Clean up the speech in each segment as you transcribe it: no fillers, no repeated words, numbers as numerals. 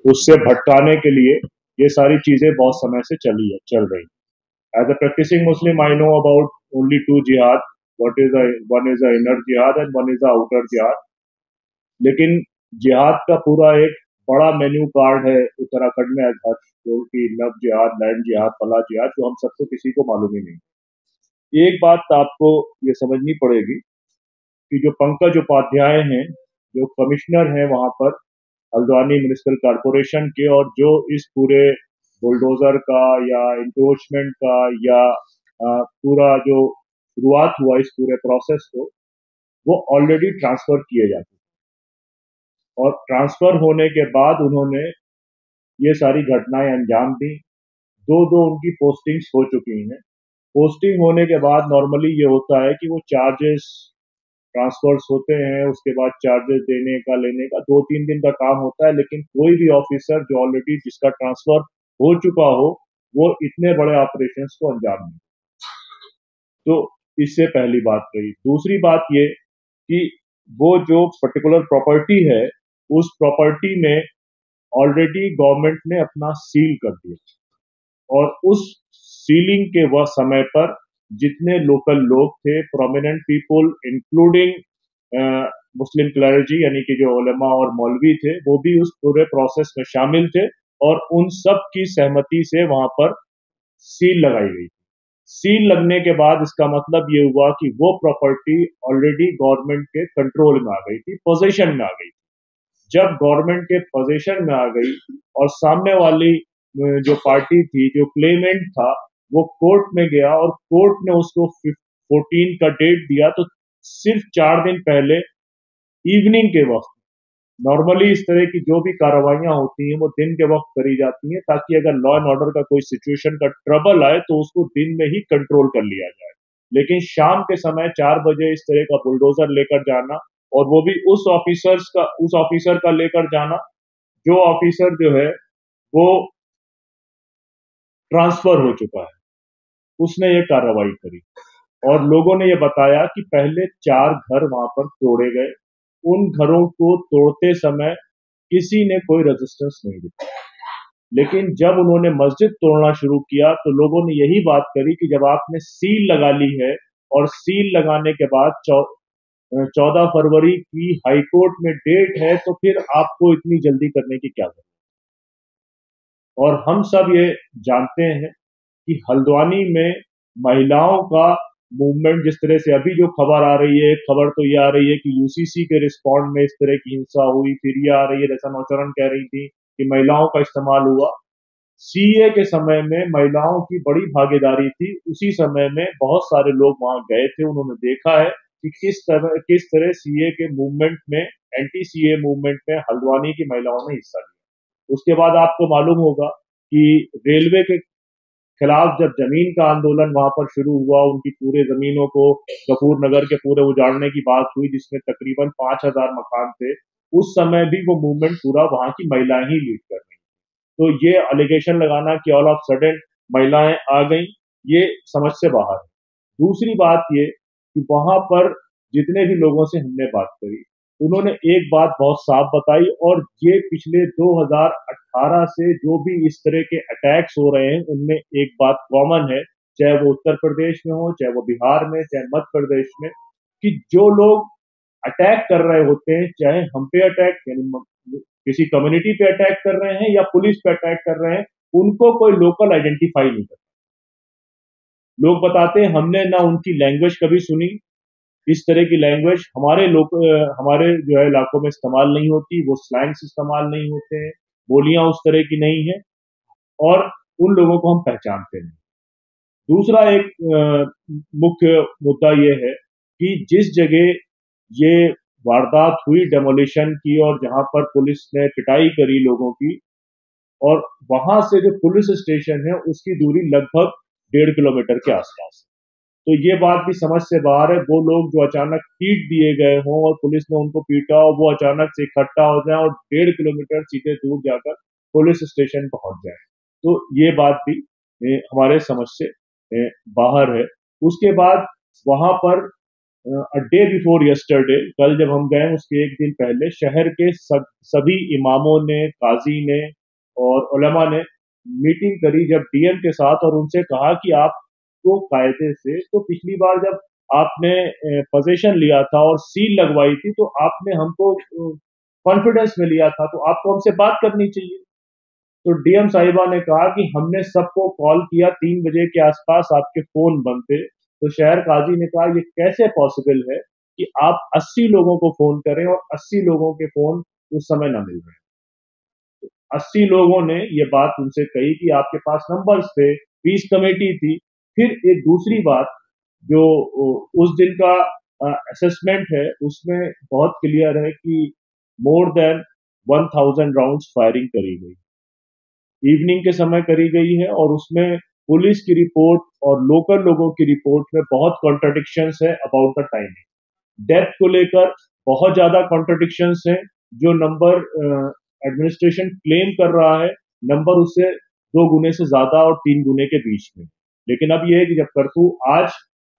उससे भटकाने के लिए ये सारी चीजें बहुत समय से चल रही। As a practising Muslim I know about only two jihad, one is a inner jihad and one is a outer jihad. लेकिन जिहाद का पूरा एक बड़ा मेन्यू कार्ड है उत्तराखंड में, जो कि लव जिहाद, लैंड जिहाद, फला जिहाद, जो हम सबको किसी को मालूम ही नहीं। एक बात आपको ये समझनी पड़ेगी कि जो पंकज उपाध्याय हैं, जो कमिश्नर हैं वहां पर हल्द्वानी म्युनिसिपल कॉरपोरेशन के, और जो इस पूरे बुलडोजर का या इंक्रोचमेंट का या पूरा जो शुरुआत हुआ इस पूरे प्रोसेस को, वो ऑलरेडी ट्रांसफर किए जाते हैं। और ट्रांसफर होने के बाद उन्होंने ये सारी घटनाएं अंजाम दी। दो दो उनकी पोस्टिंग्स हो चुकी हैं। पोस्टिंग होने के बाद नॉर्मली ये होता है कि वो चार्जेस ट्रांसफर्स होते हैं, उसके बाद चार्जेस देने का लेने का 2-3 दिन का काम होता है। लेकिन कोई भी ऑफिसर जो ऑलरेडी जिसका ट्रांसफर हो चुका हो, वो इतने बड़े ऑपरेशंस को अंजाम नहीं। तो इससे पहली बात रही। दूसरी बात ये कि वो जो पर्टिकुलर प्रॉपर्टी है, उस प्रॉपर्टी में ऑलरेडी गवर्नमेंट ने अपना सील कर दिया, और उस सीलिंग के वह समय पर जितने लोकल लोग थे, प्रोमिनेंट पीपल इंक्लूडिंग मुस्लिम क्लर्जी यानी कि जो उलेमा और मौलवी थे, वो भी उस पूरे प्रोसेस में शामिल थे, और उन सब की सहमति से वहां पर सील लगाई गई। सील लगने के बाद इसका मतलब ये हुआ कि वो प्रॉपर्टी ऑलरेडी गवर्नमेंट के कंट्रोल में आ गई थी, पोजीशन में आ गई थी। जब गवर्नमेंट के पोजीशन में आ गई और सामने वाली जो पार्टी थी, जो क्लेमेंट था, वो कोर्ट में गया और कोर्ट ने उसको 14 का डेट दिया, तो सिर्फ 4 दिन पहले इवनिंग के वक्त, नॉर्मली इस तरह की जो भी कार्रवाइयां होती हैं वो दिन के वक्त करी जाती हैं, ताकि अगर लॉ एंड ऑर्डर का कोई सिचुएशन का ट्रबल आए तो उसको दिन में ही कंट्रोल कर लिया जाए। लेकिन शाम के समय 4 बजे इस तरह का बुलडोजर लेकर जाना, और वो भी उस ऑफिसर का लेकर जाना जो ऑफिसर जो है वो ट्रांसफर हो चुका है, उसने ये कार्रवाई करी। और लोगों ने ये बताया कि पहले 4 घर वहां पर तोड़े गए। उन घरों को तोड़ते समय किसी ने कोई रेजिस्टेंस नहीं दिखाया। लेकिन जब उन्होंने मस्जिद तोड़ना शुरू किया तो लोगों ने यही बात करी कि जब आपने सील लगा ली है, और सील लगाने के बाद 14 फरवरी की हाईकोर्ट में डेट है, तो फिर आपको इतनी जल्दी करने की क्या जरूरत। और हम सब ये जानते हैं कि हल्द्वानी में महिलाओं का मूवमेंट, जिस तरह से अभी जो खबर आ रही है, खबर तो ये आ रही है कि यूसीसी के रिस्पॉन्ड में इस तरह की हिंसा हुई। फिर ये आ रही है, जैसा नौचरण कह रही थी, कि महिलाओं का इस्तेमाल हुआ। सीए के समय में महिलाओं की बड़ी भागीदारी थी। उसी समय में बहुत सारे लोग वहां गए थे, उन्होंने देखा है कि किस तरह सीए के मूवमेंट में, एंटी सीए मूवमेंट में हल्द्वानी की महिलाओं ने हिस्सा लिया। उसके बाद आपको मालूम होगा कि रेलवे के खिलाफ जब जमीन का आंदोलन वहां पर शुरू हुआ, उनकी पूरे जमीनों को गफूर नगर के पूरे उजाड़ने की बात हुई, जिसमें तकरीबन 5,000 मकान थे। उस समय भी वो मूवमेंट पूरा वहां की महिलाएं ही लीड कर रही। तो ये एलिगेशन लगाना कि ऑल ऑफ सडन महिलाएं आ गई, ये समझ से बाहर है। दूसरी बात ये कि वहां पर जितने भी लोगों से हमने बात करी, उन्होंने एक बात बहुत साफ बताई, और ये पिछले 2018 से जो भी इस तरह के अटैक्स हो रहे हैं, उनमें एक बात कॉमन है, चाहे वो उत्तर प्रदेश में हो, चाहे वो बिहार में, चाहे मध्य प्रदेश में, कि जो लोग अटैक कर रहे होते हैं, चाहे हम पे अटैक यानी किसी कम्युनिटी पे अटैक कर रहे हैं या पुलिस पे अटैक कर रहे हैं, उनको कोई लोकल आइडेंटिफाई नहीं करता। लोग बताते हैं हमने ना उनकी लैंग्वेज कभी सुनी, इस तरह की लैंग्वेज हमारे जो है इलाकों में इस्तेमाल नहीं होती, वो स्लैंग्स इस्तेमाल नहीं होते हैं, बोलियां उस तरह की नहीं है, और उन लोगों को हम पहचानते हैं। दूसरा एक मुख्य मुद्दा ये है कि जिस जगह ये वारदात हुई डेमोलिशन की, और जहां पर पुलिस ने पिटाई करी लोगों की, और वहां से जो पुलिस स्टेशन है उसकी दूरी लगभग 1.5 किलोमीटर के आसपास। तो ये बात भी समझ से बाहर है, वो लोग जो अचानक पीट दिए गए हों और पुलिस ने उनको पीटा, और वो अचानक से इकट्ठा हो जाए और 1.5 किलोमीटर सीधे दूर जाकर पुलिस स्टेशन पहुंच जाए, तो ये बात भी हमारे समझ से बाहर है। उसके बाद वहां पर डे बिफोर यस्टरडे, कल जब हम गए उसके एक दिन पहले, शहर के सभी इमामों ने, काजी ने, और उलमा ने मीटिंग करी जब डीएम के साथ और उनसे कहा कि आपको कायदे से, तो पिछली बार जब आपने पोजीशन लिया था और सील लगवाई थी तो आपने हमको कॉन्फिडेंस में लिया था, तो आपको हमसे बात करनी चाहिए। तो डीएम साहिबा ने कहा कि हमने सबको कॉल किया, 3 बजे के आसपास आपके फोन बंद थे। तो शहर काजी ने कहा ये कैसे पॉसिबल है कि आप 80 लोगों को फोन करें और 80 लोगों के फोन उस समय ना मिल रहे हैं। 80 लोगों ने ये बात उनसे कही कि आपके पास नंबर्स थे, पीस कमेटी थी। फिर एक दूसरी बात जो उस दिन का असेसमेंट है उसमें बहुत क्लियर है कि मोर देन 1000 राउंड्स फायरिंग करी गई, इवनिंग के समय करी गई है, और उसमें पुलिस की रिपोर्ट और लोकल लोगों की रिपोर्ट में बहुत कॉन्ट्रडिक्शंस है अबाउट द टाइमिंग। डेथ को लेकर बहुत ज्यादा कॉन्ट्रडिक्शंस हैं। जो नंबर एडमिनिस्ट्रेशन क्लेम कर रहा है, नंबर उससे 2 गुने से ज्यादा और 3 गुने के बीच में। लेकिन अब यह है कि जब कर्फ्यू आज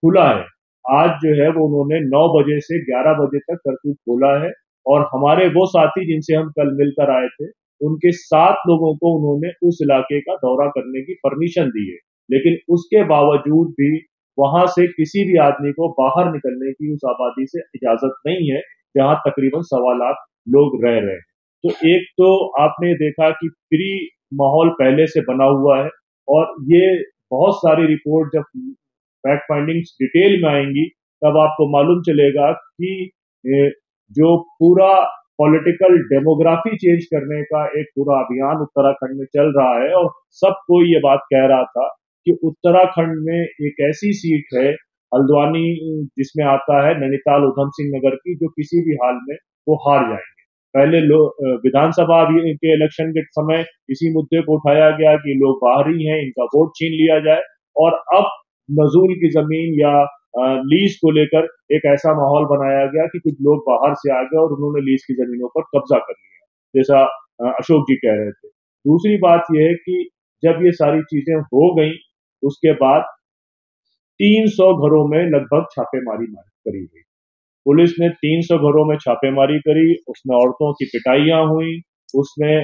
खुला है, आज जो है वो उन्होंने 9 बजे से 11 बजे तक कर्फ्यू खोला है, और हमारे वो साथी जिनसे हम कल मिलकर आए थे उनके 7 लोगों को उन्होंने उस इलाके का दौरा करने की परमिशन दी है। लेकिन उसके बावजूद भी वहां से किसी भी आदमी को बाहर निकलने की उस आबादी से इजाजत नहीं है जहां तकरीबन 1.25 लाख लोग रह रहे हैं। तो एक तो आपने देखा कि प्री माहौल पहले से बना हुआ है, और ये बहुत सारी रिपोर्ट जब फैक्ट फाइंडिंग्स डिटेल में आएंगी तब आपको मालूम चलेगा कि जो पूरा पॉलिटिकल डेमोग्राफी चेंज करने का एक पूरा अभियान उत्तराखंड में चल रहा है। और सब कोई ये बात कह रहा था कि उत्तराखंड में एक ऐसी सीट है हल्द्वानी जिसमें आता है नैनीताल उधम सिंह नगर की, जो किसी भी हाल में वो हार जाएंगे। पहले विधानसभा के इलेक्शन के समय इसी मुद्दे को उठाया गया कि लोग बाहरी हैं, इनका वोट छीन लिया जाए, और अब नजूल की जमीन या लीज को लेकर एक ऐसा माहौल बनाया गया कि कुछ लोग बाहर से आ गए और उन्होंने लीज की जमीनों पर कब्जा कर लिया, जैसा अशोक जी कह रहे थे। दूसरी बात यह है कि जब ये सारी चीजें हो गई उसके बाद 300 घरों में लगभग छापेमारी करी गई। पुलिस ने 300 घरों में छापेमारी करी, उसमें औरतों की पिटाइयां हुई, उसमें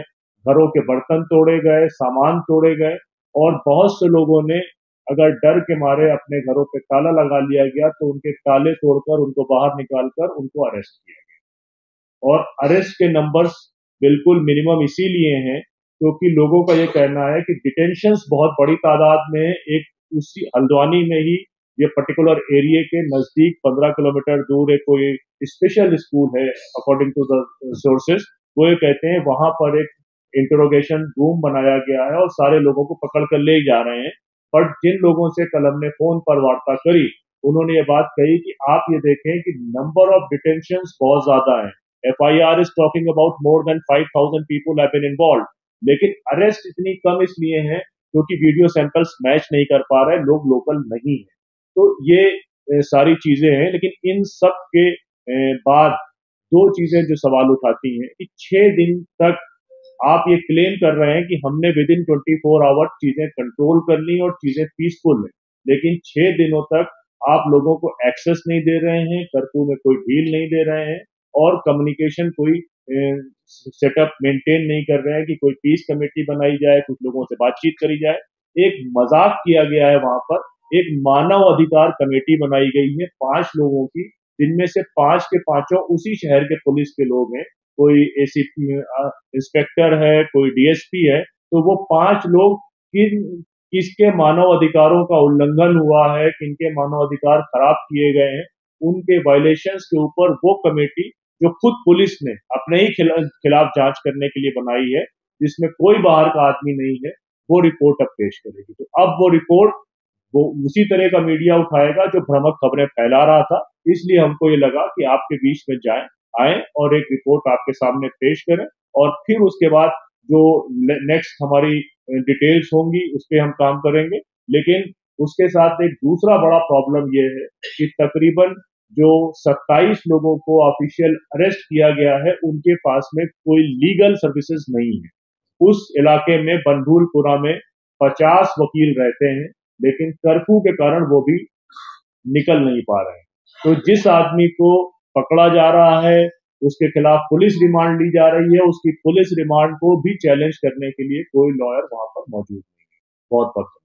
घरों के बर्तन तोड़े गए, सामान तोड़े गए, और बहुत से लोगों ने अगर डर के मारे अपने घरों पे ताला लगा लिया गया तो उनके ताले तोड़कर उनको बाहर निकालकर उनको अरेस्ट किया गया। और अरेस्ट के नंबर्स बिल्कुल मिनिमम इसीलिए हैं क्योंकि लोगों का ये कहना है कि डिटेंशंस बहुत बड़ी तादाद में है। एक उसी हल्द्वानी में ही ये पर्टिकुलर एरिया के नजदीक 15 किलोमीटर दूर एक कोई स्पेशल स्कूल है, अकॉर्डिंग टू द सोर्सेस। वो ये कहते हैं वहां पर एक इंटरोगेशन रूम बनाया गया है और सारे लोगों को पकड़ कर ले जा रहे हैं। बट जिन लोगों से कल हमने फोन पर वार्ता करी उन्होंने ये बात कही कि आप ये देखें कि नंबर ऑफ डिटेंशन बहुत ज्यादा है। FIR is talking about more than 5000 people have been involve, लेकिन अरेस्ट इतनी कम इसलिए है क्योंकि वीडियो सैंपल्स मैच नहीं कर पा रहे, लोग लोकल नहीं है। तो ये सारी चीजें हैं, लेकिन इन सब के बाद दो चीजें जो सवाल उठाती हैं कि 6 दिन तक आप ये क्लेम कर रहे हैं कि हमने विद इन 24 आवर चीजें कंट्रोल कर ली और चीजें पीसफुल है, लेकिन 6 दिनों तक आप लोगों को एक्सेस नहीं दे रहे हैं, कर्फ्यू में कोई ढील नहीं दे रहे हैं, और कम्युनिकेशन कोई सेटअप मेंटेन नहीं कर रहे हैं कि कोई पीस कमेटी बनाई जाए, कुछ लोगों से बातचीत करी जाए। एक मजाक किया गया है वहां पर। एक मानव अधिकार कमेटी बनाई गई है 5 लोगों की, जिनमें से 5 के पांचों उसी शहर के पुलिस के लोग हैं। कोई एसीपी इंस्पेक्टर है, कोई डीएसपी है। तो वो 5 लोग किसके मानव अधिकारों का उल्लंघन हुआ है, किनके मानव अधिकार खराब किए गए हैं, उनके वायलेशंस के ऊपर वो कमेटी जो खुद पुलिस ने अपने ही खिलाफ जांच करने के लिए बनाई है, जिसमें कोई बाहर का आदमी नहीं है, वो रिपोर्ट अब पेश करेगी। तो अब वो रिपोर्ट वो उसी तरह का मीडिया उठाएगा जो भ्रामक खबरें फैला रहा था। इसलिए हमको ये लगा कि आपके बीच में आए और एक रिपोर्ट आपके सामने पेश करें, और फिर उसके बाद जो नेक्स्ट हमारी डिटेल्स होंगी उस पर हम काम करेंगे। लेकिन उसके साथ एक दूसरा बड़ा प्रॉब्लम ये है कि तकरीबन जो 27 लोगों को ऑफिशियल अरेस्ट किया गया है उनके पास में कोई लीगल सर्विसेज नहीं है। उस इलाके में बंधुलपुरा में 50 वकील रहते हैं, लेकिन कर्फ्यू के कारण वो भी निकल नहीं पा रहे हैं। तो जिस आदमी को पकड़ा जा रहा है उसके खिलाफ पुलिस रिमांड ली जा रही है। उसकी पुलिस रिमांड को भी चैलेंज करने के लिए कोई लॉयर वहां पर मौजूद नहीं है। बहुत बहुत